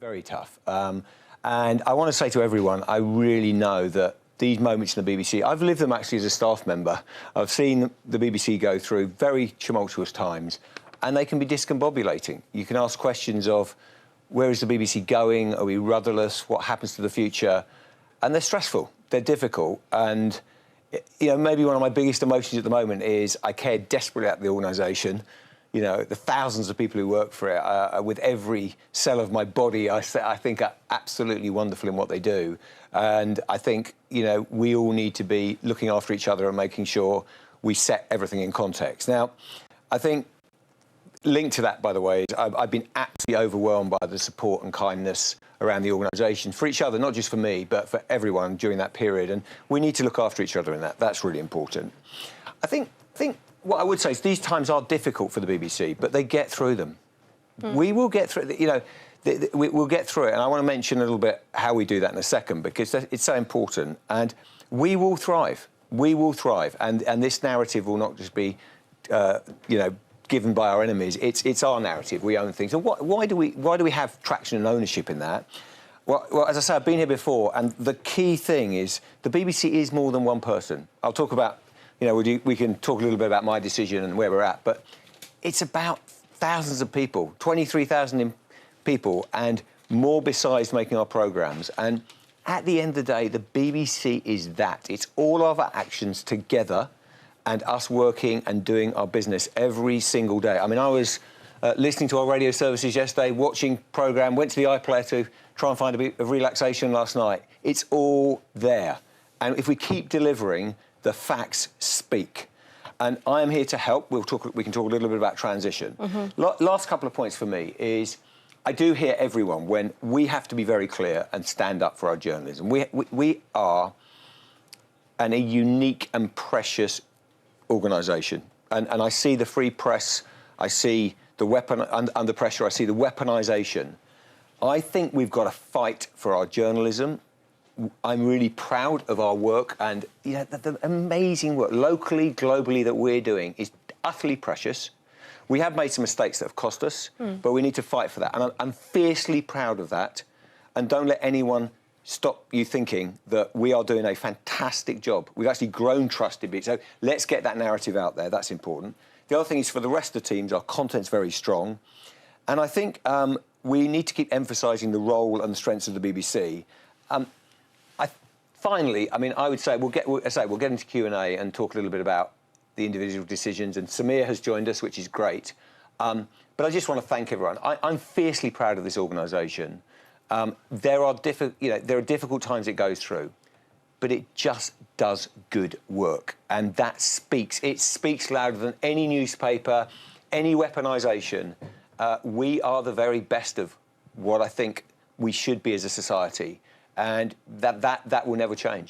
Very tough. And I want to say to everyone, I really know that these moments in the BBC, I've lived them actually as a staff member. I've seen the BBC go through very tumultuous times, and they can be discombobulating. You can ask questions of, where is the BBC going? Are we rudderless? What happens to the future? And they're stressful, they're difficult, and you know, maybe one of my biggest emotions at the moment is I care desperately about the organisation. You know, the thousands of people who work for it, with every cell of my body, I think are absolutely wonderful in what they do. And I think, you know, we all need to be looking after each other and making sure we set everything in context. Now, I think linked to that, by the way, is I've been absolutely overwhelmed by the support and kindness around the organisation for each other, not just for me, but for everyone during that period. And we need to look after each other in that. That's really important. I think what I would say is these times are difficult for the BBC, but they get through them. We will get through, you know, we'll get through it. And I want to mention a little bit how we do that in a second, because it's so important. And we will thrive. We will thrive. And this narrative will not just be, you know, given by our enemies. It's our narrative. We own things. And why do we have traction and ownership in that? Well, as I say, I've been here before, and the key thing is the BBC is more than one person. I'll talk about, you know, we can talk a little bit about my decision and where we're at, but it's about thousands of people, 23,000 people, and more besides making our programmes. And at the end of the day, the BBC is that. It's all of our actions together and us working and doing our business every single day. I mean, I was listening to our radio services yesterday, watching programme, went to the iPlayer to try and find a bit of relaxation last night. It's all there. And if we keep delivering, the facts speak. And I am here to help. We can talk a little bit about transition. Last couple of points for me is I do hear everyone when we have to be very clear and stand up for our journalism. We are a unique and precious organisation. And I see the free press, I see the weapon under pressure, I see the weaponisation. I think we've got to fight for our journalism. I'm really proud of our work, and you know, the amazing work locally, globally that we're doing is utterly precious. We have made some mistakes that have cost us, but we need to fight for that. And I'm fiercely proud of that. And don't let anyone stop you thinking that we are doing a fantastic job. We've actually grown trust a bit. So let's get that narrative out there. That's important. The other thing is for the rest of the teams, our content's very strong. And I think we need to keep emphasising the role and the strengths of the BBC. Finally, I mean, I would say we'll get into Q&A and talk a little bit about the individual decisions. And Samir has joined us, which is great. But I just want to thank everyone. I'm fiercely proud of this organisation. There are difficult times it goes through, but it just does good work, and that speaks. It speaks louder than any newspaper, any weaponisation. We are the very best of what I think we should be as a society. And that will never change.